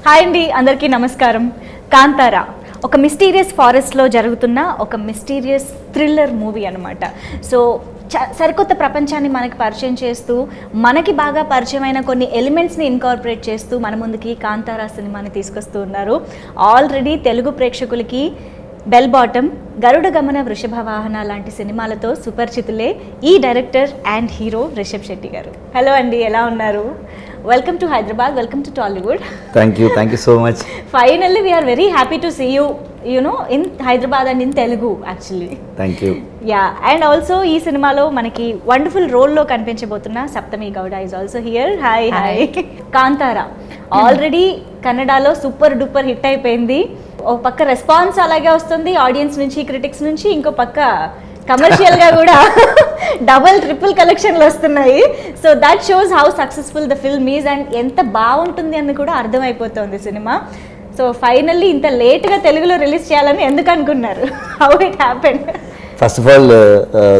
Hi అండి, అందరికీ నమస్కారం. కాంతారా ఒక మిస్టీరియస్ ఫారెస్ట్లో జరుగుతున్న ఒక మిస్టీరియస్ థ్రిల్లర్ మూవీ అనమాట. సో సరికొత్త ప్రపంచాన్ని మనకి పరిచయం చేస్తూ, మనకి బాగా పరిచయమైన కొన్ని ఎలిమెంట్స్ని ఇన్కార్పొరేట్ చేస్తూ మన ముందుకి కాంతారా సినిమాని తీసుకొస్తూ ఉన్నారు. ఆల్రెడీ తెలుగు ప్రేక్షకులకి బెల్ బాటమ్, గరుడ గమన, వృషభ వాహన లాంటి సినిమాలతో సుపరిచితులే ఈ director and hero Rishab Shetty garu. Hello అండి, ఎలా ఉన్నారు? Welcome to Hyderabad, welcome to Tollywood. Thank you so much. Finally we are very happy to see you no in Hyderabad and in Telugu actually. Thank you. Yeah, and also ఈ సినిమాలో మనకి వండర్ఫుల్ రోల్లో కనిపించబోతున్న Saptami Gowda is also here. Hi hi. Kantara already కన్నడలో super duper hit అయిపోయింది. ఒక పక్క response అలాగే వస్తుంది ఆడియన్స్ నుంచి, క్రిటిక్స్ నుంచి. ఇంకో పక్క కమర్షియల్ గా కూడా డబల్ ట్రిపుల్ కలెక్షన్లు వస్తున్నాయి. So that shows how successful the film is and ఎంత బాగుంటుంది అని కూడా అర్థమైపోతుంది సినిమా. సో ఫైనల్లీ ఇంత లేట్గా తెలుగులో రిలీజ్ చేయాలని ఎందుకు అనుకున్నారు? How it happened? First of all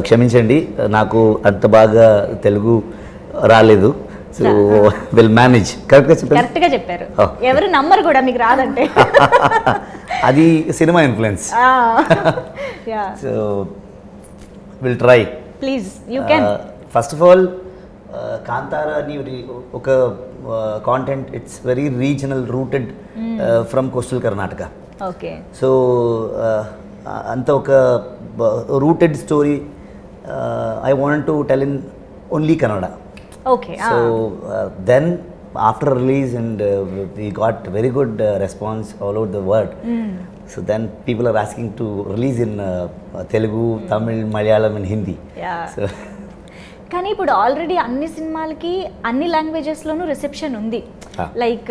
క్షమించండి, నాకు అంత బాగా తెలుగు రాలేదు. So will manage. కరెక్ట్గా చెప్పారు. ఎవరు నమ్మరు కూడా మీకు రాదంటే. అది cinema influence. So will try. Please you can. First of all Kantara అని ఒక content, it's very regional, rooted from coastal Karnataka. Okay. So అంత ఒక rooted story I want to tell in only Kannada. Okay. So then after release and we got very good response all over the world. So then people are asking to release in Telugu, Tamil, Malayalam and Hindi. Yeah. So కానీ ఇప్పుడు already అన్ని సినిమాలకి అన్ని లాంగ్వేజెస్లోనూ reception ఉంది. Like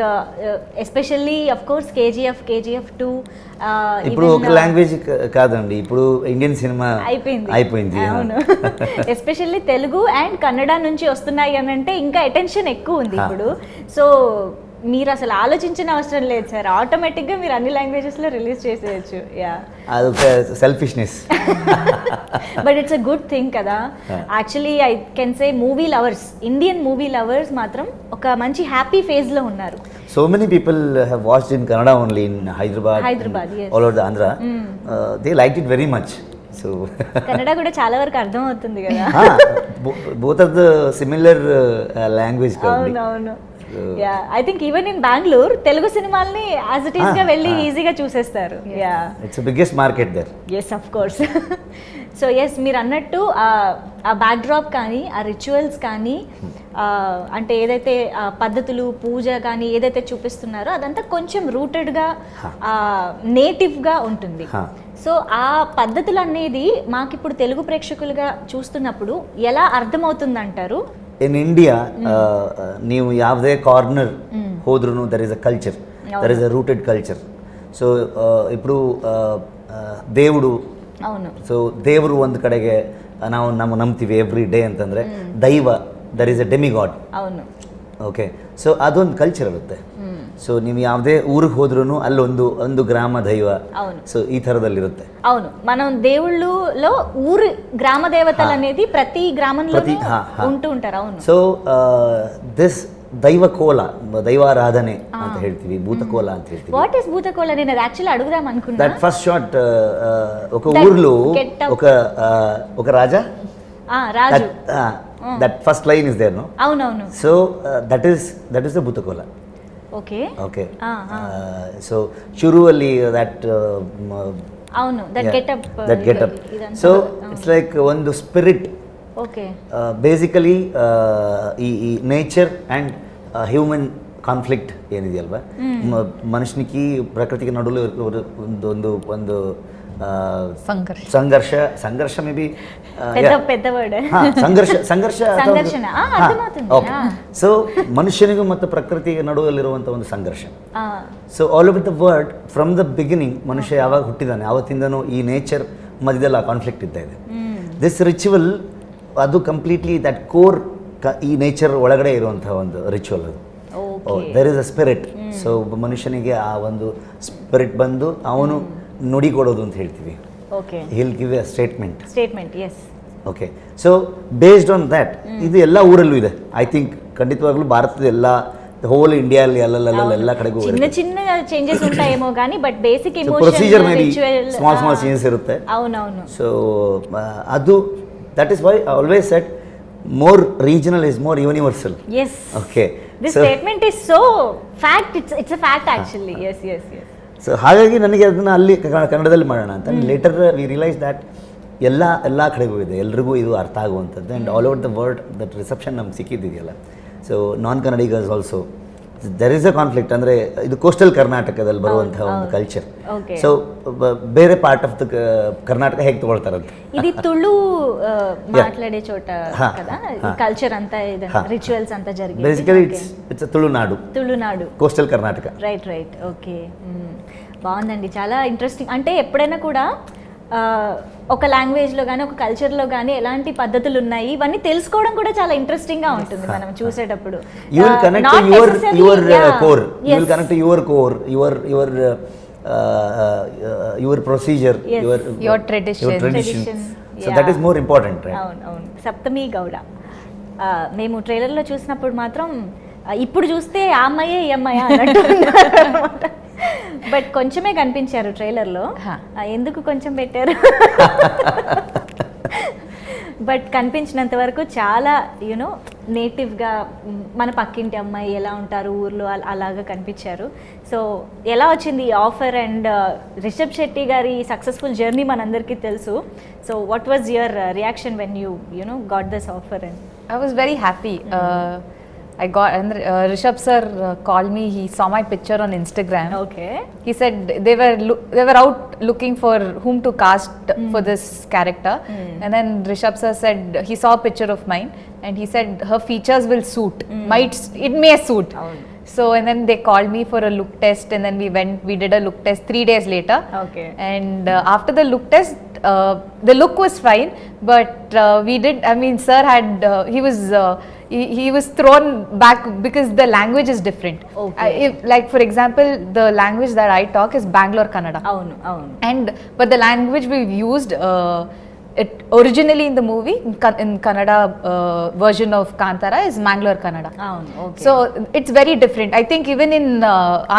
especially of course KGF 2 ఇప్పుడు ఒక language కాదండి, ఇప్పుడు ఇండియన్ సినిమా అయిపోయింది. అవును. ఎస్పెషల్లీ తెలుగు అండ్ కన్నడ నుంచి వస్తున్నాయి అని అంటే ఇంకా అటెన్షన్ ఎక్కువ ఉంది ఇప్పుడు. సో మీరు అసలు ఆలోచించిన అవసరం లేదు సార్, ఆటోమేటిక్గా మీరు అన్ని లాంగ్వేజెస్లో రిలీజ్ చేసేయచ్చు. యా, అదొక selfishness. But it's a good thing కదా. Actually I can say movie lovers, Indian movie lovers మాత్రం ఒక మంచి హ్యాపీ ఫేజ్లో ఉన్నారు. So many people have watched in Kannada only in Hyderabad, yes. all over the Andhra. They liked it very much. So Kannada కూడా చాలా వరకు అర్థం అవుతుంది కదా. both of the similar language. అవునవును. Yeah, I think even in Bengaluru Telugu సినిమాల్ని as it is గా వెళ్ళి ఈజీగా చూసేస్తారు. Yeah, it's the biggest market there. Yes, of course. So yes, మీరు అన్నట్టు ఆ బ్యాక్డ్రాప్ కానీ, ఆ రిచువల్స్ కానీ, అంటే ఏదైతే పద్ధతులు, పూజ కానీ ఏదైతే చూపిస్తున్నారో అదంతా కొంచెం రూటెడ్గా, నేటివ్గా ఉంటుంది. సో ఆ పద్ధతులు అనేది మాకు ఇప్పుడు తెలుగు ప్రేక్షకులుగా చూస్తున్నప్పుడు ఎలా అర్థమవుతుందంటారు? In India, ನೀವು ಯಾವುದೇ ಕಾರ್ನರ್ ಹೋದ್ರೂ there is a culture, there is a rooted culture. So ఇప్పుడు దేవుడు, అవును, ಸೊ ದೇವರು ಒಂದು ಕಡೆಗೆ ನಾವು ನಂಬ್ತೀವಿ ಎವ್ರಿ ಡೇ ಅಂತಂದರೆ ದೈವ, ದರ್ ಇಸ್ ಅ ಡೆಮಿಗಾಡ್. అవును. ಓಕೆ, ಸೊ ಅದೊಂದು ಕಲ್ಚರ್ ಇರುತ್ತೆ. ಸೊ ನೀವು ಯಾವುದೇ ಊರಿಗೆ ಹೋದ್ರೂ ಅಲ್ಲೊಂದು ಗ್ರಾಮ ದೈವ, సో ఈ ಥರದಲ್ಲಿರುತ್ತೆ. అవును, మనం దేవుళ్ళలో ఊరు గ్రామ దేవతలు అనేది ప్రతి గ్రామంలో ఉంటూ ఉంటారు. అవును. సో దిస్ దైవకోల, దైవారాధನೆ ಅಂತ ಹೇಳ್ತೀವಿ, ಭೂತಕೋಲ ಅಂತ ಹೇಳ್ತೀವಿ. What is Bhuta Kola? నేను అది యాక్చువల్లీ అడుగుదాం అనుకున్నా. దట్ ఫస్ట్ షాట్, ఒక ఊర్లో ఒక రాజా, రాజు, that first line is there, no? అవునవును. So that is the Bhoota Kola. Okay okay. So ಶುರುವಲ್ಲಿ ದಟ್, అవును, that getup. So it's like ಒಂದು ಸ್ಪಿರಿಟ್. ఓకే. ಬೇಸಿಕಲಿ ಈ ನೇಚರ್ ಆ್ಯಂಡ್ హ్యూమన్ కాన్ఫ్లిక్ట్ ఏనిది అಲ್ವಾ, మనుషునికి ప్రకృతికి నడులో ಒಂದು సంఘర్ష మేబీ పెద్ద వర్డ్. ಸಂಘರ್ಷ. ಸೊ ಮನುಷ್ಯನಿಗೂ ಮತ್ತು ಪ್ರಕೃತಿಗೆ ನಡುವಲ್ಲಿರುವಂಥ ಒಂದು ಸಂಘರ್ಷ. So all over the world, from the beginning, ಮನುಷ್ಯ ಯಾವಾಗ ಹುಟ್ಟಿದಾನೆ ಆವತ್ತಿಂದನೂ ಈ ನೇಚರ್ ಮಧ್ಯದಲ್ಲಿ ಆ ಕಾನ್ಫ್ಲಿಕ್ಟ್ ಇದ್ದ ಇದೆ. ದಿಸ್ ರಿಚುವಲ್ ಅದು ಕಂಪ್ಲೀಟ್ಲಿ ದಟ್ ಕೋರ್, ಈ ನೇಚರ್ ಒಳಗಡೆ ಇರುವಂಥ ಒಂದು ರಿಚುವಲ್ ಅದು. There is a spirit. So ಮನುಷ್ಯನಿಗೆ ಆ ಒಂದು ಸ್ಪಿರಿಟ್ ಬಂದು ಅವನು ನುಡಿ ಕೊಡೋದು ಅಂತ ಹೇಳ್ತೀವಿ. He'll give a statement, yes. Okay, so based on that, ಇದು ಎಲ್ಲ ಊರಲ್ಲೂ ಇದೆ. ಐ ಥಿಂಕ್ ಖಂಡಿತವಾಗ್ಲೂ ಭಾರತದ ಎಲ್ಲ హోల్ ఇండియా ಎಲ್ಲ ಕಡೆಗೂ చిన్న చిన్న చేంజెస్ ఉంటాయేమో కానీ బట్ బేసిక్ ಪ್ರೊಸೀಜರ್ ಮೇಲೆ ఎమోషన్ ಸ್ಮಾಲ್ ಚೇಂಜಸ್ ಇರುತ್ತೆ. అవునవును. ಸೊ ಅದು that is why I always set more regional is more universal. Yes. Okay. This statement is so fact. It's a fact actually. Yes. So ಹಾಗಾಗಿ ನನಗೆ ಅದನ್ನು ಅಲ್ಲಿ ಕನ್ನಡದಲ್ಲಿ ಮಾಡೋಣ ಅಂತ. ಲೇಟರ್ ವಿ ರಿಯಲೈಸ್ ದ್ಯಾಟ್ ಎಲ್ಲ ಕಡೆಗೂ ಇದೆ, ಎಲ್ರಿಗೂ ಇದು ಅರ್ಥ ಆಗುವಂಥದ್ದು. And all over the world that reception ನಮ್ಗೆ ಸಿಕ್ಕಿದೆಯಲ್ಲ. ಸೊ ನಾನ್ ಕನ್ನಡಿಗರ್ಸ್ also there is a conflict. ಅಂದರೆ ಇದು ಕೋಸ್ಟಲ್ ಕರ್ನಾಟಕದಲ್ಲಿ ಬರುವಂತಹ ಒಂದು ಕಲ್ಚರ್. ಸೊ ಬೇರೆ ಪಾರ್ಟ್ ಆಫ್ ದ ಕರ್ನಾಟಕ ಹೇಗೆ ತಗೊಳ್ತಾರಂತ, ఇది ತುಳು మాట్లాడే చోట కదా కల్చర్ అంతా రిచువల్స్ అంతా జరిగేది. Basically it's Tulunadu coastal Karnataka. Right. Okay, బాగుందండి, చాలా ఇంట్రెస్టింగ్. అంటే ఎప్పుడైనా కూడా ఒక లాంగ్వేజ్లో కానీ ఒక కల్చర్లో కానీ ఎలాంటి పద్ధతులు ఉన్నాయి ఇవన్నీ తెలుసుకోవడం కూడా చాలా ఇంట్రెస్టింగ్గా ఉంటుంది మనం చూసేటప్పుడు. You will connect to your core, you will connect to your core, your procedure, your tradition. So that is more important. అవును. సప్తమి గౌడ మేము ట్రైలర్లో చూసినప్పుడు మాత్రం ఇప్పుడు చూస్తే ఆ అమ్మాయే ఈ అమ్మాయి అన్నట్టు, బట్ కొంచెమే కనిపించారు ట్రైలర్లో. ఎందుకు కొంచెం పెట్టారు? బట్ కనిపించినంత వరకు చాలా యూనో నేటివ్గా మన పక్కింటి అమ్మాయి ఎలా ఉంటారు ఊర్లో అలాగా కనిపించారు. సో ఎలా వచ్చింది ఈ ఆఫర్? అండ్ రిషబ్ శెట్టి గారి సక్సెస్ఫుల్ జర్నీ మనందరికీ తెలుసు. So what was your reaction when you got this offer? And I was very happy. I got, and Rishab sir called me. He saw my picture on Instagram. Okay. He said they were out looking for whom to cast for this character. And then Rishab sir said he saw a picture of mine and he said her features will suit. It may suit. So and then they called me for a look test, and then we did a look test 3 days later. Okay. And after the look test, the look was fine, but sir had he was thrown back because the language is different. Okay. Like for example, the language that I talk is Bangalore Kannada. Avunu. But the language we've used it originally in the movie in Kannada version of Kantara is Mangalore Kannada. Okay. So it's very different. I think even in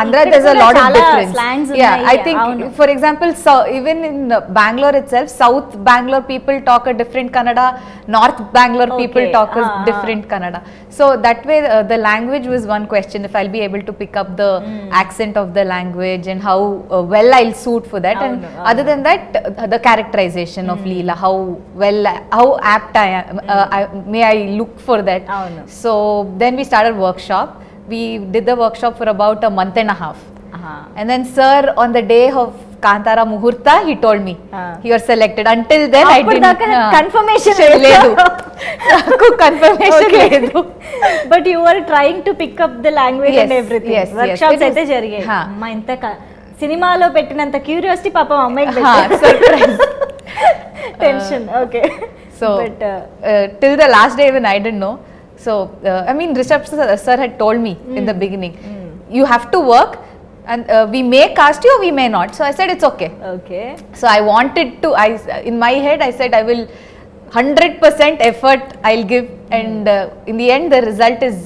Andhra there's a lot of difference. Slangs I think for example, so even in Bangalore itself, South Bangalore people talk a different Kannada, North Bangalore people talk a different Kannada. So that way the language was one question, if I'll be able to pick up the accent of the language and how well I'll suit for that. And other than that, the characterization of Leela, how apt I am, may I look for that. So then we started workshop. We did the workshop for about a month and a half. And then sir on the day of Kantara Muhurta he told me you are selected. Until then I didn't confirmation ledu naku confirmation ledu, but you were trying to pick up the language and everything. Workshops aithe జరిగాయి. మా ఇంత సినిమాలో పెట్టినంత curiosity పాపం అమ్మాయికి పెట్టారు. Surprise tension. Okay. So but till the last day when I didn't know, so Rishab sir had told me in the beginning you have to work and we may cast you or we may not. So I said it's okay. So I wanted to, in my head I said I will 100% effort I'll give, and in the end the result is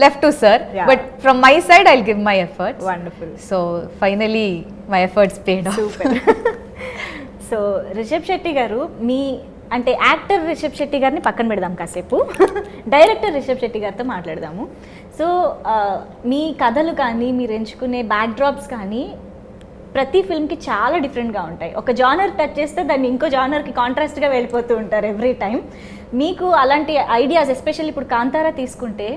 left to sir. But from my side I'll give my efforts. Wonderful. So finally my efforts paid off. Super. So Rishab Shetty గారు, మీ అంటే actor Rishab Shetty గారిని పక్కన పెడదాం కాసేపు, director Rishabh Shetty గారితో మాట్లాడదాము. So మీ కథలు కానీ మీరు ఎంచుకునే బ్యాక్డ్రాప్స్ కానీ ప్రతి ఫిల్మ్కి చాలా డిఫరెంట్గా ఉంటాయి. ఒక జానర్ టచ్ చేస్తే దాన్ని ఇంకో జానర్కి కాంట్రాస్ట్గా వెళ్ళిపోతూ ఉంటారు ఎవ్రీ టైం. మీకు అలాంటి ఐడియాస్, ఎస్పెషల్లీ ఇప్పుడు కాంతారా తీసుకుంటే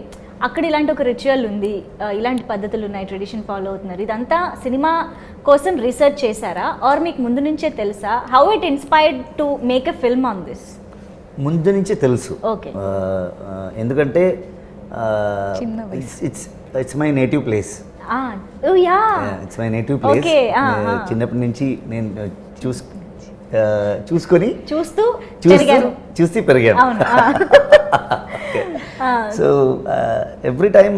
అక్కడ ఇలాంటి ఒక రిచువల్ ఉంది, ఇలాంటి పద్ధతులు ఉన్నాయి, ట్రెడిషన్ ఫాలో అవుతున్నారు, ఇదంతా సినిమా కోసం రీసెర్చ్ చేశారా ఆర్ మీకు ముందు నుంచే తెలుసా? How it inspired to make a film on this? ముందు నుంచే తెలుసు. ఓకే. ఎందుకంటే it's my native place. It's my native place. చిన్నప్పటి నుంచి నేను చూస్తూ పెరిగాను. So every time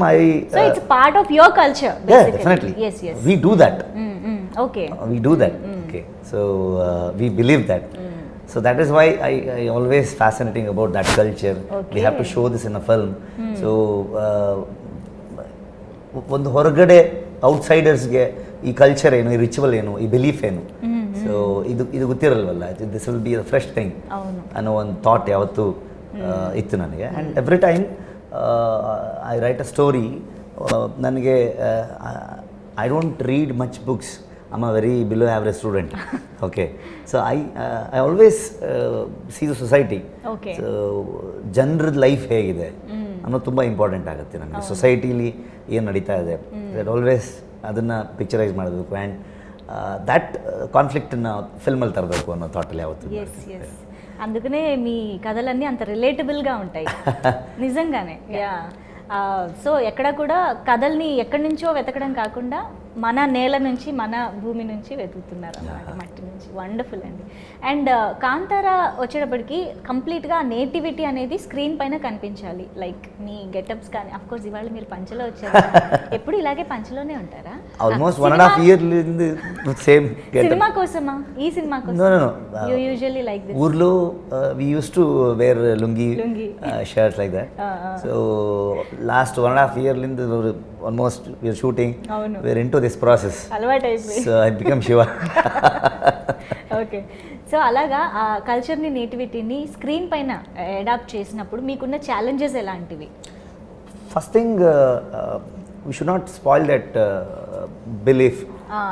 so it's part of your culture basically. Definitely. Yes. We do that. Okay. We do that. Okay. So we believe that. So that is why I always fascinating about that culture. We have to show this in a film. So ಒಂದು ಹೊರಗಡೆ ಔಟ್ಸೈಡರ್ಸ್ಗೆ ಈ culture ಏನು, ಈ ritual ಏನು, ಈ belief ಏನು, so ಇದು ಗೊತ್ತಿರಲ್ವಲ್ಲ, this will be the fresh thing ಅನ್ನೋ ಒಂದು ಥಾಟ್ ಯಾವತ್ತೂ ಇತ್ತು ನನಗೆ. And every time I write a story, ನನಗೆ I don't read much books, I'm a very below average student. Okay, so I always see the society. Okay. So ಜನರ life ಹೇಗಿದೆ ಅನ್ನೋದು ತುಂಬ ಇಂಪಾರ್ಟೆಂಟ್ ಆಗುತ್ತೆ ನನಗೆ. ಸೊಸೈಟಿಲಿ ಏನು ನಡೀತಾ ಇದೆ ದಟ್ ಆಲ್ವೇಸ್ ಅದನ್ನು ಪಿಕ್ಚರೈಸ್ ಮಾಡಬೇಕು. ಆ್ಯಂಡ್ ದ್ಯಾಟ್ ಕಾನ್ಫ್ಲಿಕ್ಟನ್ನು ಫಿಲ್ಮಲ್ಲಿ ತರಬೇಕು ಅನ್ನೋ ಥಾಟಲ್ಲಿ ಯಾವತ್ತು. అందుకనే మీ కథలన్నీ అంత రిలేటబుల్గా ఉంటాయి నిజంగానే. యా, సో ఎక్కడ కూడా కథల్ని ఎక్కడి నుంచో వెతకడం కాకుండా మన నేల నుంచి, మన భూమి నుంచి వెతుకుతున్నారు అన్నమాట, మట్టి నుంచి. వండర్ఫుల్ అండి. అండ్ కాంతారా వచ్చేటప్పటికి కంప్లీట్గా నేటివిటీ అనేది స్క్రీన్ పైన కనిపించాలి. లైక్ మీ గెటప్స్ కానీ, అఫ్ కోర్స్ ఇవాళ మీరు పంచలో వచ్చారు, ఎప్పుడు ఇలాగే పంచలోనే ఉంటారా? Almost 1.5 years same getup. Cinema కోసమా? ఈ సినిమా కోసం? No you usually like this. ఊర్లో we use to wear lungi shirts like that. So last 1.5 years almost we are shooting, we're into this process, so I become Shiva. Okay, so అలాగా ఆ కల్చర్ని, నేటివిటీని screen పైన adapt చేసినప్పుడు మీకున్న challenges ఎలాంటివి? First thing, we should not spoil that belief,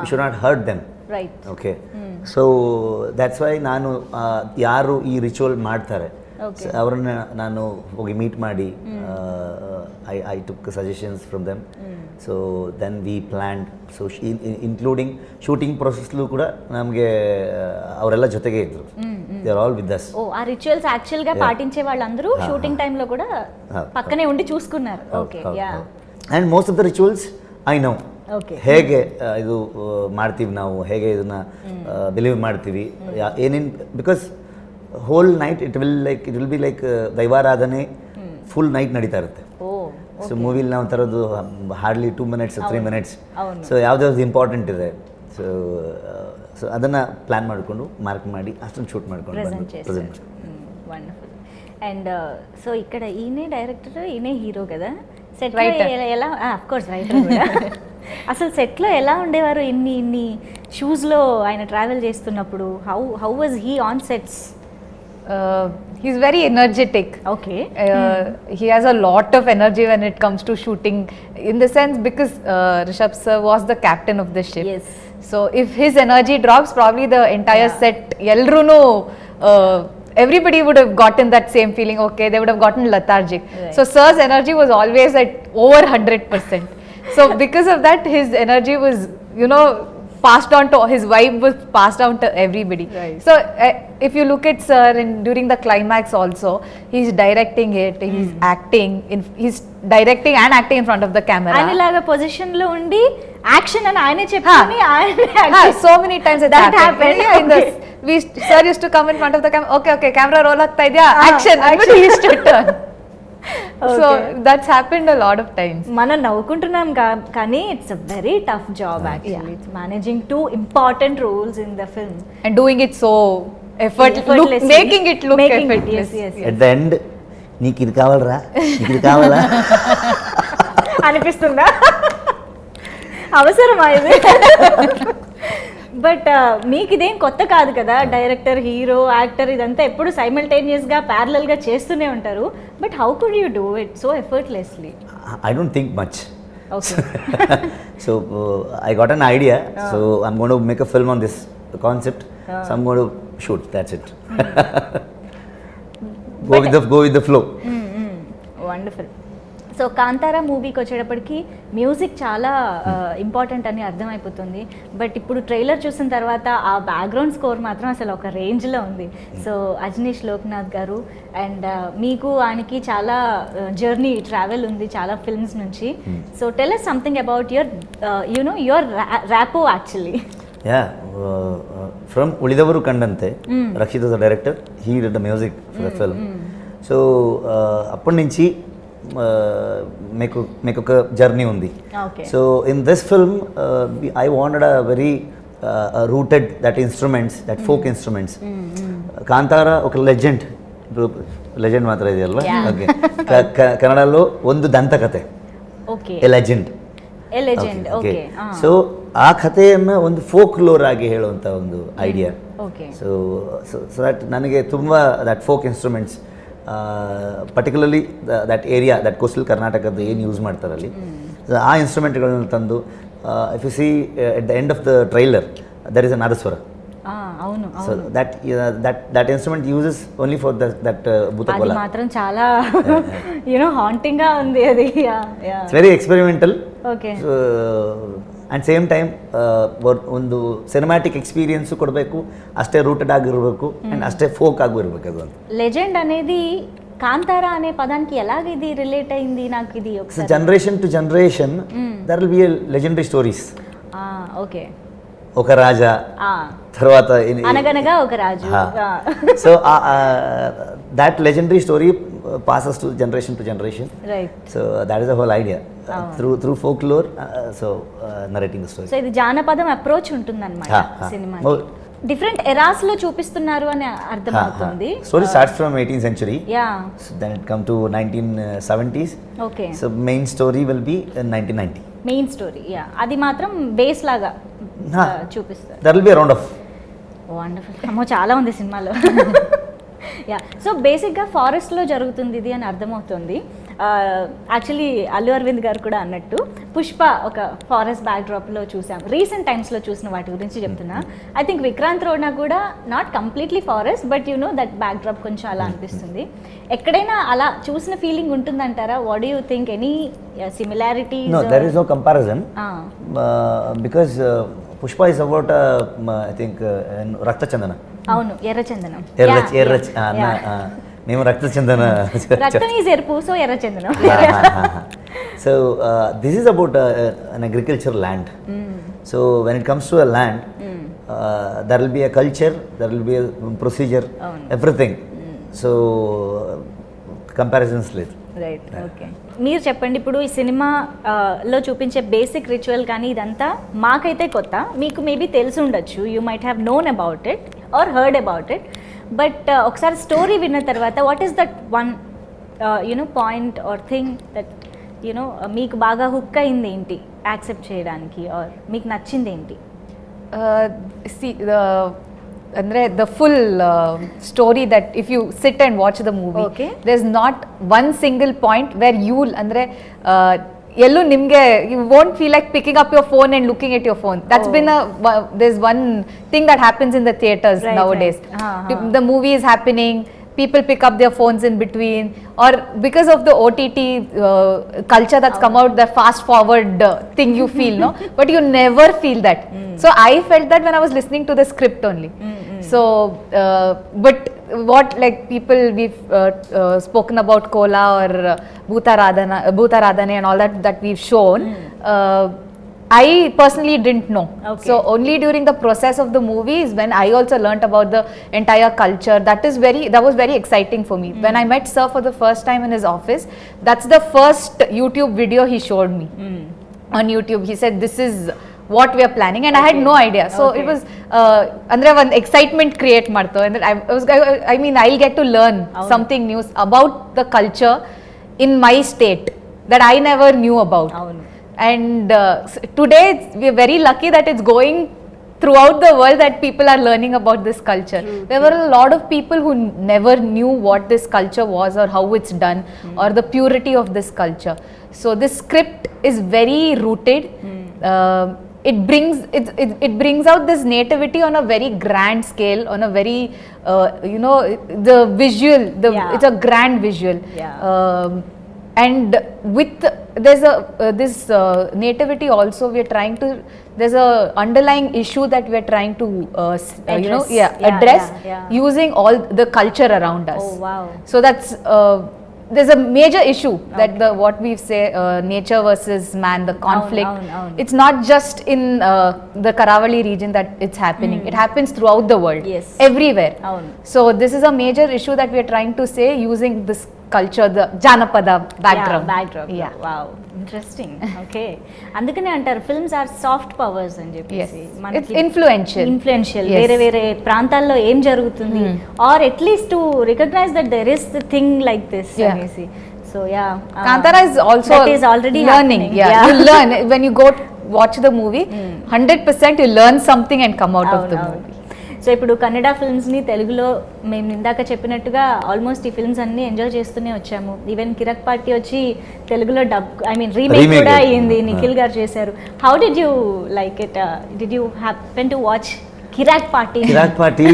we should not hurt them, right? Okay, so that's why ನಾನು ಯಾರು ಈ ರಿಚುವಲ್ ಮಾಡ್ತಾರೆ ಅವರನ್ನ ನಾನು ಹೋಗಿ ಮೀಟ್ ಮಾಡಿ I took suggestions from them. So then we planned, so including shooting ಪ್ರೊಸೆಸ್ಲೂ ಕೂಡ ನಮಗೆ ಅವರೆಲ್ಲ ಜೊತೆಗೆ ಇದ್ರು. They are all with us. ఓ, ఆ రిచువల్స్ యాక్చువల్గా పాటించే వాళ్ళందరూ షూటింగ్ టైంలో కూడా పక్కనే ఉండి చూసుకున్నారు. Okay, yeah. And most of the rituals I know. ಹೇಗೆ ಇದು ಮಾಡ್ತೀವಿ ನಾವು, ಹೇಗೆ ಇದನ್ನ ಬಿಲೀವ್ ಮಾಡ್ತೀವಿ, ಏನೇನು, because whole night it will be like ದೈವಾರಾಧನೆ ಫುಲ್ ನೈಟ್ ನಡೀತಾ ಇರುತ್ತೆ. ಸೊ ಮೂವಿಲಿ ನಾವು ತರೋದು ಹಾರ್ಡ್ಲಿ 2 minutes 3 minutes. ಸೊ ಯಾವ್ದಾವ್ದು ಇಂಪಾರ್ಟೆಂಟ್ ಇದೆ, ಸೊ ಅದನ್ನು ಪ್ಲ್ಯಾನ್ ಮಾಡಿಕೊಂಡು ಮಾರ್ಕ್ ಮಾಡಿ ಅಷ್ಟೊಂದು ಶೂಟ್ ಮಾಡ್ಕೊಂಡು ಪ್ರೆಸೆಂಟ್. వండర్ఫుల్. అండ్ సో ఇక్కడ ఈయనే డైరెక్టర్, ఈయనే హీరో కదా. సెట్ ఎలా, అఫ్ కోర్స్ రైటర్ కూడా. అసలు సెట్లో ఎలా ఉండేవారు ఇన్ని షూస్లో ఆయన ట్రావెల్ చేస్తున్నప్పుడు? How was he on sets? He's very energetic. Okay. He has a lot of energy when it comes to shooting, in the sense because Rishab sir was the captain of the ship. Yes. So if his energy drops, probably the entire set, elruno, everybody would have gotten that same feeling. Okay, they would have gotten lethargic. Right. So sir's energy was always at over 100%. So because of that, his energy was, passed on to, his vibe was passed down to everybody. Right. So if you look at sir during the climax also, he's directing it, he's acting, he's directing and acting in front of the camera. ఆయనలాగా position లో ఉండి action అని ఆయనే చెప్పని so many times that happened. Yeah, in the sir used to come in front of the camera, okay camera roll agta idya, action, but he used to turn. So that's happened a lot of times. మనం నవ్వుకుంటున్నాం కానీ it's a very tough job actually. It's managing 2 important roles in the film and doing it so effortlessly, making it look effortless. Yes. At the end, నీకు ఇది కావాలరా, నీకు ఇది కావాలా అనిపిస్తుందా? అవసరమా ఇది? బట్ మీకు ఇదేం కొత్త కాదు కదా, డైరెక్టర్, హీరో, యాక్టర్ ఇదంతా ఎప్పుడు సైమల్టేనియస్గా ప్యారలల్గా చేస్తూనే ఉంటారు. But how could you do it so effortlessly? I don't think much. Okay. So I got an idea, so I'm going to make a film on this concept, so I'm going to shoot, that's it. Go with the flow. Wonderful. So Kantara మూవీకి వచ్చేటప్పటికి music చాలా important అని అర్థమైపోతుంది. But ఇప్పుడు trailer చూసిన తర్వాత ఆ background score మాత్రం అసలు ఒక రేంజ్లో ఉంది. సో అజనీష్ లోక్నాథ్ గారు అండ్ మీకు ఆయనకి చాలా జర్నీ, ట్రావెల్ ఉంది చాలా ఫిల్మ్స్ నుంచి. So tell us something about your rapport actually. From Ulidavaru Kandante, Rakshit the director, he did the music for the film. So అప్పటి నుంచి మీకు ఒక జర్నీ ఉంది. So in this film I wanted a very rooted that instruments, that folk instruments. Kantara ఒక legend ಮಾತ್ರ ಇದೆಯಲ್ವಾ? Okay. ಕನ್ನಡಲ್ಲೂ ಒಂದು ದಂತಕಥೆ, a legend. A legend. Okay. So ಆ ಕಥೆಯನ್ನು ಒಂದು ಫೋಕ್ ಲೋರ್ ಆಗಿ ಹೇಳುವಂಥ ಒಂದು idea. Okay. So so that ನನಗೆ ತುಂಬ that folk instruments particularly that area that coastal ಕರ್ನಾಟಕದ್ದು ಏನು ಯೂಸ್ ಮಾಡ್ತಾರಲ್ಲಿ ಆ ಇನ್ಸ್ಟ್ರೂಮೆಂಟ್ಗಳನ್ನು ತಂದು if you see at the end of the trailer there is a nadaswara. అవును. So that instrument uses only for that bhutakola. అది మాత్రం చాలా haunting గా ఉంది అది. It's very experimental. Okay. So and same time ಒಂದು ಸಿನಿಮ್ಯಾಟಿಕ್ ಎಕ್ಸ್ಪೀರಿಯನ್ಸ್ ಕೊಡಬೇಕು, ಅಷ್ಟೇ ರೂಟೆಡ್ ಆಗಿರಬೇಕು ಅಂಡ್ ಅಷ್ಟೇ ಫೋಕ್ ಆಗಿರಬೇಕು. ಅದು ಲೆಜೆಂಡ್ అనేది కాంతారా అనే పదానికి ఎలాగ ఇది రిలేట్ అయింది నాకు ఇది ఒకసారి. Generation to generation there will be legendary stories. Okay. ఒక రాజా, తర్వాత అనగనగా ఒక రాజు. So that legendary story passes to generation. Right. So that is the whole idea. Through folklore, narrating the story. So ఇది జానపదం అప్రోచ్ ఉంటుందన్నమాట సినిమాకి. డిఫరెంట్ ఎరాస్ లో చూపిస్తున్నారు అని అర్థమవుతుంది. Story starts from 18th century. Yeah. So then it come to 1970s. Okay. So main story will be in 1990. Main story. అది మాత్రం బేస్ లాగా చూపిస్తారు. There will be a round of. Wonderful. అమ్మో చాలా ఉంది సినిమాలో. సో బేసిక్గా ఫారెస్ట్లో జరుగుతుంది ఇది అని అర్థమవుతుంది. యాక్చువల్లీ అల్లు అరవింద్ గారు కూడా అన్నట్టు పుష్ప ఒక ఫారెస్ట్ బ్యాక్డ్రాప్లో చూసాం. రీసెంట్ టైమ్స్లో చూసిన వాటి గురించి చెప్తున్నా. ఐ థింక్ విక్రాంత్ రోడ్నా కూడా not completely forest, but that backdrop కొంచెం అలా అనిపిస్తుంది. ఎక్కడైనా అలా చూసిన ఫీలింగ్ ఉంటుందంటారా? What do you think? Any similarities? No, there is no comparison. Because Pushpa is about I think Rakta Chandana. అవును, ఎర్ర చందనం. మేము రక్త చందన. రక్తం ఈజ్ ఎరుపు, సో ఎర్ర చందనం. So this is about an agricultural land. So when it comes to a land, there will be a culture, there will be a procedure, everything. So comparisons లేదు. రైట్. ఓకే. మీరు చెప్పండి, ఇప్పుడు ఈ సినిమాలో చూపించే బేసిక్ రిచువల్ కానీ ఇదంతా మాకైతే కొత్త, మీకు మేబీ తెలిసి ఉండొచ్చు. You might have known about it or heard about it, but ఒకసారి స్టోరీ విన్న తర్వాత what is that one point or thing that మీకు బాగా హుక్ అయింది ఏంటి యాక్సెప్ట్ చేయడానికి, ఆర్ మీకు నచ్చింది ఏంటి? Andre the full story that if you sit and watch the movie, okay, there's not one single point where you'll andre yellu nimge you won't feel like picking up your phone and looking at your phone. That's been there's one thing that happens in the theaters nowadays. The movie is happening, people pick up their phones in between, or because of the OTT culture that's come out, the fast forward thing you feel, no, but you never feel that. So I felt that when I was listening to the script only. So but what, like, people we've spoken about Kola or Bhutaradhane and all that we've shown, I personally didn't know. Okay. So only during the process of the movie is when I also learnt about the entire culture. That was very exciting for me. When I met Sir for the first time in his office, that's the first YouTube video he showed me on YouTube. He said, this is what we are planning, and I had no idea. So it was andre one excitement create marto, and I mean I'll get to learn something new about the culture in my state that I never knew about. And today we are very lucky that it's going throughout the world, that people are learning about this culture. There were a lot of people who never knew what this culture was or how it's done or the purity of this culture. So this script is very rooted. It brings out this nativity on a very grand scale, on a very the visual, it's a grand visual. And with there's this nativity also, we are trying to, there's a underlying issue that we are trying to address using all the culture around us. Oh wow. So that's there's a major issue that what we say nature versus man, the conflict. It's not just in the Karavali region that it's happening. It happens throughout the world. Yes. Everywhere. So this is a major issue that we are trying to say using this culture, the Janapada backdrop. Yeah. Wow, interesting. Okay. అందుకనే అంటారు films are soft powers అని చెప్పేసి. It's influential. వేరే వేరే ప్రాంతాల్లో ఏం జరుగుతుంది, or at least to recognise that there is the thing like this అనేసి. So so yeah Kantara is also that is already learning. happening. Yeah, you learn when you go watch the movie. 100% you learn something and come out of the movie. So ఇప్పుడు కన్నడ ఫిల్మ్స్ని తెలుగులో మేము ఇందాక చెప్పినట్టుగా almost ఈ films అన్ని enjoy చేస్తూనే వచ్చాము. Even కిరక్ party వచ్చి తెలుగులో రీమేక్ కూడా అయ్యింది, నిఖిల్ గారు చేశారు. How did you like it? Did you happen to watch Kirik Party? Kirik Party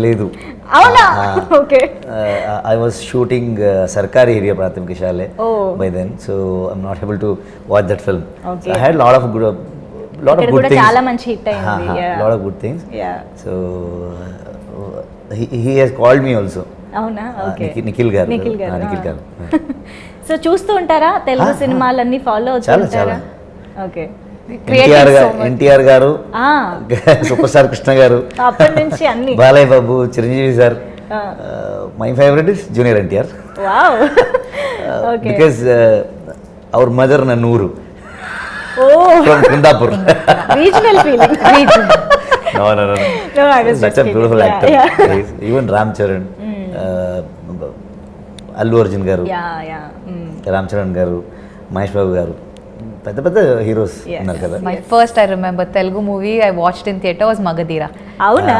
లేదు. అవునా? Okay. I was shooting Sarkari area Prathmik Shale by then, so I'm not able to watch that film. Okay. So I had a lot of good things. చాలా మంచి hit అయింది. Lot of good things. Yeah. So he has called me also. అవునా? Okay. Nikhil గారు. So చూస్తూ ఉంటారా తెలుగు సినిమాలన్నీ? Follow అవుతుంటారా? Okay. NTR గారు, super star Krishna గారు, అప్పటి నుంచి అన్ని, Balayya Babu, Chiranjeevi sir. My favourite is Junior NTR. Wow. Okay. Because our mother నన్నూరు from Kundapur. Regional feeling. No, I was such a beautiful actor. Even Ram Charan, Allu Arjun garu, Ram Charan garu, Mahesh Babu garu, పెద్ద heroes ఉన్నారు కదా. My first, I remember Telugu movie I watched in theatre was Magadira. అవునా?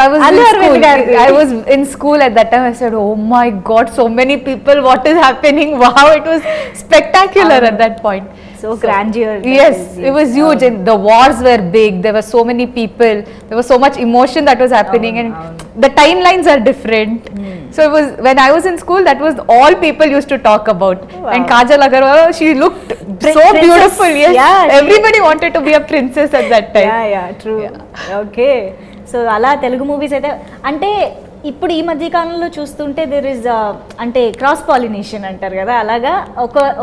I was in school at that time. I said, oh my god, so many people, what is happening? Wow, it was spectacular at that point. So grandeur. Yes, it was huge, and the wars were big. There were so many people. There was so much emotion that was happening, and the timelines are different. So it was, when I was in school, that was all people used to talk about. And Kajal Agarwal, she looked so beautiful. Yes, everybody wanted to be a princess at that time. Yeah, true. Okay. So అలా Telugu movies అయితే, అంటే ఇప్పుడు ఈ మధ్య కాలంలో చూస్తుంటే there is అంటే cross pollination అంటారు కదా, అలాగా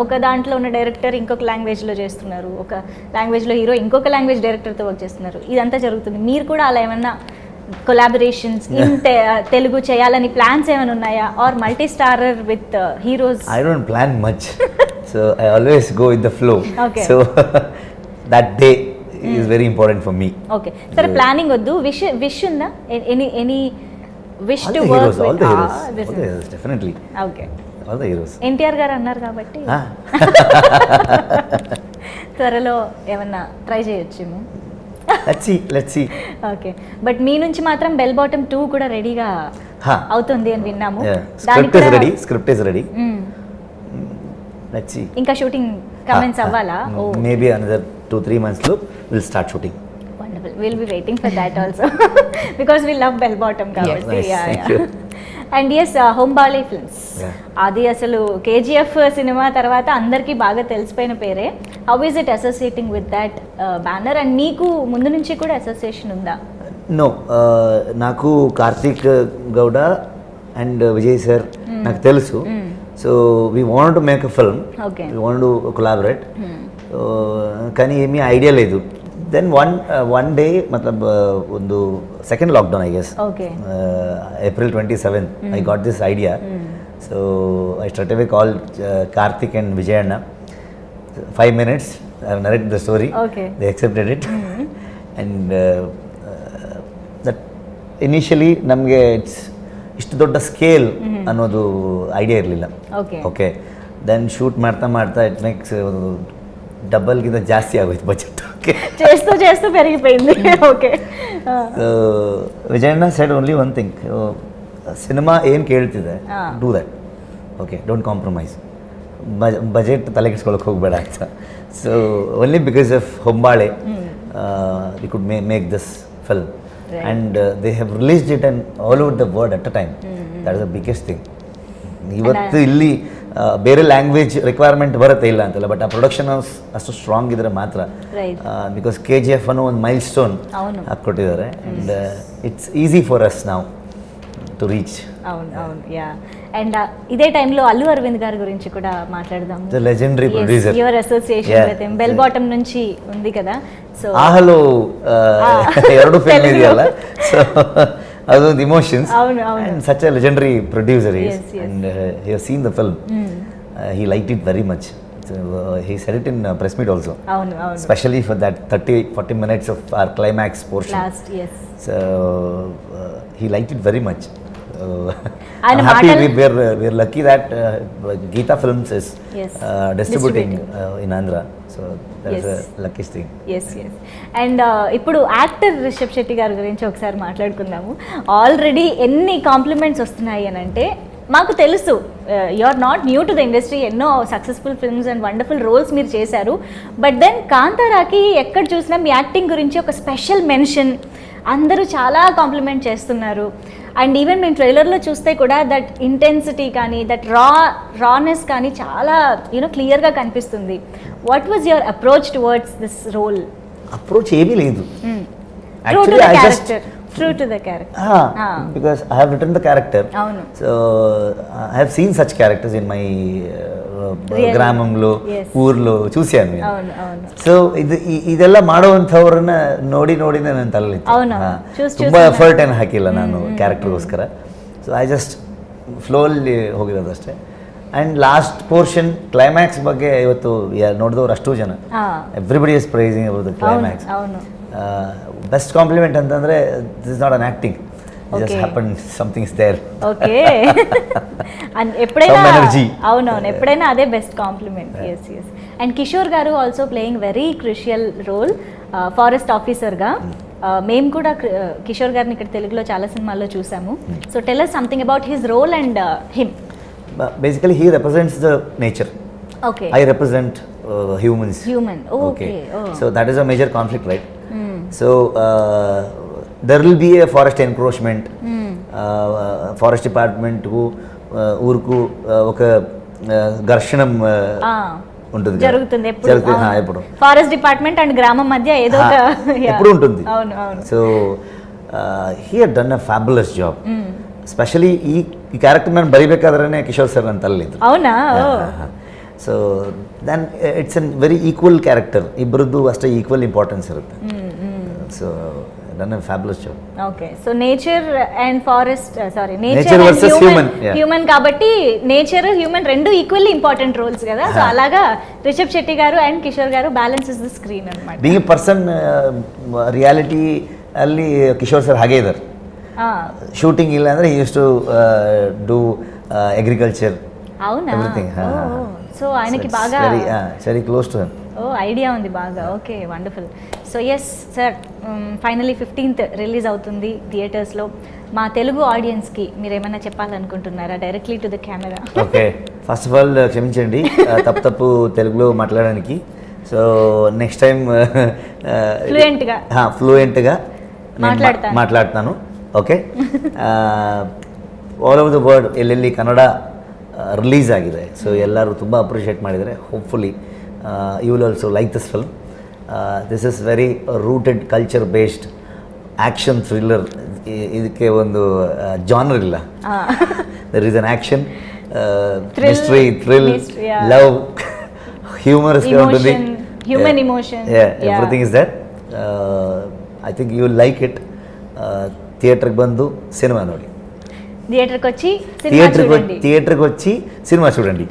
ఒక దాంట్లో ఉన్న డైరెక్టర్ ఇంకొక లాంగ్వేజ్లో చేస్తున్నారు, ఒక లాంగ్వేజ్లో హీరో ఇంకొక లాంగ్వేజ్ డైరెక్టర్తో వర్క్ చేస్తున్నారు. ఇదంతా జరుగుతుంది. మీరు కూడా అలా ఏమన్నా కొలాబరేషన్స్ ఇన్ తెలుగు చేయాలని ప్లాన్స్ ఏమైనా ఉన్నాయా? Or multi starrer with heroes? I don't plan much, so I always go with the flow. Okay. So that day is very important for me. Okay. సరే, ప్లానింగ్ వద్దు, విష్ ఉందా? Any wish All to the work heroes, with? all the heroes, definitely. Okay. All the heroes. NTR garu అన్నారు కాబట్టి త్వరలో ఏమన్నా try చేయొచ్చేమో. Let's see. Okay. But మీ నుంచి మాత్రం బెల్ బాటమ్ 2 కూడా రెడీగా అవుతుంది అని విన్నాము. Script is ready. Let's see. ఇంకా షూటింగ్ కమెంట్స్ అవ్వాలా? Maybe another 2-3 months లో we'll start shooting. Wonderful. We'll be waiting for that also because we love bell bottom కాబట్టి. Yes, nice. Thank you. And yes, Hombale Films, అది అసలు KGF సినిమా తర్వాత అందరికీ బాగా తెలిసిపోయిన పేరే. How is it associating with that banner? And మీకు ముందు నుంచి కూడా అసోసియేషన్ ఉందా? నో, నాకు కార్తీక్ గౌడ అండ్ విజయ్ సార్ నాకు తెలుసు. So we want to make a film, we want to collaborate. కానీ ఏమీ ఐడియా లేదు. Then one day, matlab ಒಂದು second lockdown, I guess. Okay. April 27th, I got this idea. So I straight away called Karthik and Vijayanna. 5 minutes, I have narrated the story. Okay. They accepted it. And that initially ನಮಗೆ ಇಷ್ಟು ದೊಡ್ಡ scale ಅನ್ನೋದು idea ಇರಲಿಲ್ಲ. Okay. Then shoot ಮಾಡ್ತಾ it makes ಡಬಲ್ಗಿಂತ ಜಾಸ್ತಿ ಆಗೋಯ್ತು budget. చేస్తూ పెరిగిపోయింది. Okay. Vijayanna said only one thing, cinema ಏನು ಕೇಳ್ತಿದೆ do that, okay, don't compromise, budget ತಲೆಗೆಡ್ಸ್ಕೊಳಕ್ಕೆ ಹೋಗಬೇಡ ಅಂತ. So only because of Hombale we could make this film and they have released it and all over the world at a time. That is the biggest thing. ಇವತ್ತು ಇಲ್ಲಿ ಬೇರೆ language requirement ಬರುತ್ತೆ, ಇಲ್ಲ ಅಂತಲ್ಲ, but ಆ ಪ್ರೊಡಕ್ಷನ್ ಹೌಸ್ ಅಷ್ಟು strong ಇದ್ರೆ ಮಾತ್ರ. ಬಿಕಾಸ್ KGF ಅನ್ನೋ ಒಂದು ಮೈಲ್ ಸ್ಟೋನ್ ಹಾಕ್ಕೊಟ್ಟಿದ್ದಾರೆ and it's easy for us ನಾವು టు రీచ్. అవును. యా. అండ్ ఇదే టైంలో అల్లు అరవింద్ గారి గురించి కూడా మాట్లాడదాం. The legendary producer. Your association with him bell bottom నుంచి ఉంది కదా. సో ఆహలో ಎರಡು ಫಿಲ್ಮ್ ಇದೆಯಲ್ಲ, ಸೊ ಅದೊಂದು ಇಮೋಷನ್ಸ್. అవును. And such a legendary producer is and he has seen the film. He liked it very much. So, he said it in press meet also. అవును. Especially for that 30-40 minutes of our climax portion. Last, yes. So he liked it very much. ఆయన happy మాటలు- we're lucky that Geeta Films is Yes. distributing in Andhra, so that's Yes. a luckiest thing. Yes yes and ఇప్పుడు actor Rishab Shetty గారి గురించి ఒకసారి మాట్లాడుకుందాము. Already ఎన్ని compliments వస్తున్నాయి అని అంటే మాకు తెలుసు you are not new to the industry, ఎన్నో successful films and wonderful roles మీరు చేశారు. బట్ దెన్ కాంతారాకి ఎక్కడ చూసినా మీ యాక్టింగ్ గురించి ఒక స్పెషల్ మెన్షన్, అందరూ చాలా కాంప్లిమెంట్ చేస్తున్నారు. అండ్ ఈవెన్ మేము ట్రైలర్లో చూస్తే కూడా దట్ ఇంటెన్సిటీ కానీ దట్ రానెస్ కానీ చాలా క్లియర్గా కనిపిస్తుంది. What was your approach towards this role? Approach ఏమీ లేదు. True to Actually, the I character. True to the character. Because I have written the character. అవును. So I have seen such characters in my Really? ಗ್ರಾಮಂలో, Yes. ಊರ್లో చూశాను నేను. అవును అవును. So ಇದೆಲ್ಲ ಮಾಡುವಂಥವ್ರನ್ನ ನೋಡಿ ನನ್ನ ತಲೆಯಲ್ಲಿ అవును. ತುಂಬ ಎಫರ್ಟ್ ಏನು ಹಾಕಿಲ್ಲ ನಾನು ಕ್ಯಾರೆಕ್ಟರ್ಗೋಸ್ಕರ. ಸೊ ಐ ಜಸ್ಟ್ ಫ್ಲೋಲ್ಲಿ ಹೋಗಿರೋದಷ್ಟೇ. ಆ್ಯಂಡ್ ಲಾಸ್ಟ್ ಪೋರ್ಷನ್ ಕ್ಲೈಮ್ಯಾಕ್ಸ್ ಬಗ್ಗೆ ಇವತ್ತು ನೋಡಿದವ್ರು ಅಷ್ಟು ಜನ, everybody is praising about the climax. అవును. ಬೆಸ್ಟ್ ಕಾಂಪ್ಲಿಮೆಂಟ್ ಅಂತಂದರೆ this is not an acting, just happened, something is there. Okay. And ఎప్పుడైనా Some energy. అవునవును, ఎప్పుడైనా అదే best compliment. Yes yes. And Kishore garu also playing very crucial role forest ఆఫీసర్గా. మేము కూడా కిషోర్ గారిని ఇక్కడ తెలుగులో చాలా సినిమాల్లో చూసాము. So tell us something about his role and him. Basically he represents the nature. Okay. I represent humans. Human. Okay. So that is a major conflict, right? So there will be a forest encroachment. Forest department కు ఊరుకు ఒక ఘర్షణం ఉంటుంది, జరుగుతుంది ఎప్పుడు forest department and గ్రామం మధ్య ఏదో ఒక ఎప్పుడు ఉంటుంది. అవును అవును. So he had done a fabulous job. Specially ಈ ಕ್ಯಾರೆಕ್ಟರ್ ನಾನು ಬರಿಬೇಕಾದ್ರೆ ಕಿಶೋರ್ ಸರ್ ನನ್ನ ತಲೆಯಿದ್ರು. అవునా? So then it's an very equal character, ಇಬ್ಬರದ್ದು ಅಷ್ಟೇ ಈಕ್ವಲ್ ಇಂಪಾರ್ಟೆನ್ಸ್ ಇರುತ್ತೆ. So done a fabulous job. Okay, so nature and forest, nature versus human. Human కాబట్టి నేచర్ హ్యూమన్ రెండు ఈక్వల్లీ ఇంపార్టెంట్ రోల్స్ కదా. సో అలాగా రిషబ్ శెట్టి గారు అండ్ కిషోర్ గారు బ్యాలెన్స్ ఇస్ ద స్క్రీన్ అన్నమాట. ಬೀಯಿಂಗ್ ಎ ಪರ್ಸನ್ ರಿಯಾಲಿಟಿ ಅಲ್ಲಿ Kishore sir ಹಾಗೆ ಇದ್ದಾರೆ. ಶೂಟಿಂಗ್ ಇಲ್ಲ ಅಂದ್ರೆ he used to do agriculture. అవునా? Everything. సో ఆయనకి బాగా very close to him. Idea ఉంది బాగా. Okay, wonderful. So yes sir, finally 15th release అవుతుంది థియేటర్స్లో. మా తెలుగు ఆడియన్స్కి మీరు ఏమైనా చెప్పాలనుకుంటున్నారా directly to the camera? Okay, first of all క్షమించండి తప్పు తెలుగులో మాట్లాడడానికి. సో నెక్స్ట్ టైం ఫ్లూయెంట్గా మాట్లాడతాను. Okay, all over the world ಎಲ್ಲೆಲ್ಲಿ ಕನ್ನಡ ರಿಲೀಸ್ ಆಗಿದೆ, ಸೊ ಎಲ್ಲರೂ ತುಂಬ ಅಪ್ರಿಷಿಯೇಟ್ ಮಾಡಿದ್ದಾರೆ. Hopefully you will also like this film. This is very rooted culture based action thriller. ಇದಕ್ಕೆ ಒಂದು ಜಾನರ್ ಇಲ್ಲ. There is an action, mystery, thrill, love, humorous గా ఉంటుంది, human emotion, everything is that. I think you will like it. థియేటర్కి ಬಂದು సినిమా ನೋಡಿ, థియేటర్కి వచ్చి సినిమా చూడండి.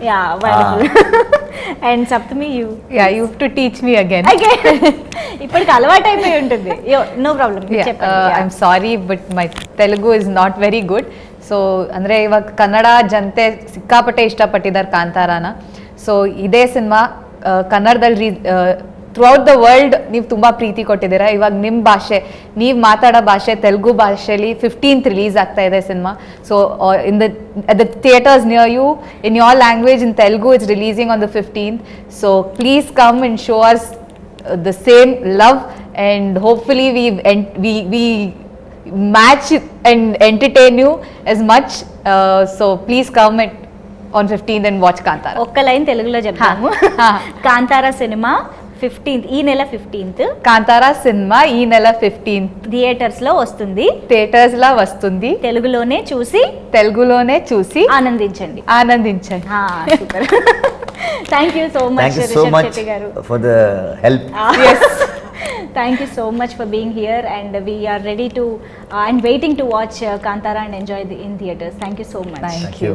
And Sapthami, you have to teach me again. ఇప్పటికి అలవాటు అయిపోయి ఉంటుంది. No problem. I am sorry but my Telugu is not very good. So ಅಂದರೆ ಇವಾಗ ಕನ್ನಡ ಜನತೆ ಸಿಕ್ಕಾಪಟ್ಟೆ ಇಷ್ಟಪಟ್ಟಿದ್ದಾರೆ ಕಾಂತಾರಾನ. ಸೊ ಇದೇ ಸಿನಿಮಾ ಕನ್ನಡದಲ್ಲಿ ಥ್ರೂಔಟ್ ದ ವರ್ಲ್ಡ್ ನೀವು ತುಂಬ ಪ್ರೀತಿ ಕೊಟ್ಟಿದ್ದೀರಾ. ಇವಾಗ ನಿಮ್ಮ ಭಾಷೆ, ನೀವು ಮಾತಾಡೋ ಭಾಷೆ ತೆಲುಗು ಭಾಷೆಯಲ್ಲಿ 15th ರಿಲೀಸ್ ಆಗ್ತಾ ಇದೆ ಸಿನಿಮಾ. So in the theatres near you in your language in Telugu it's releasing on the 15th. So please come and show us the same love, and hopefully we match and entertain you as much. So please come on 15th and watch Kantara. ఒక్క line తెలుగులో చెప్తాము. Kantara cinema 15th, ఈ నెల 15th Kantara cinema ఈ నెల 15th theatres లో వస్తుంది. తెలుగులోనే చూసి ఆనందించండి. Super. Thank you so much, Rishab Shetty garu, for the help. Yes. Thank you so much for being here, and we are ready to and waiting to watch Kantara and enjoy in theaters. Thank you so much. Thank you.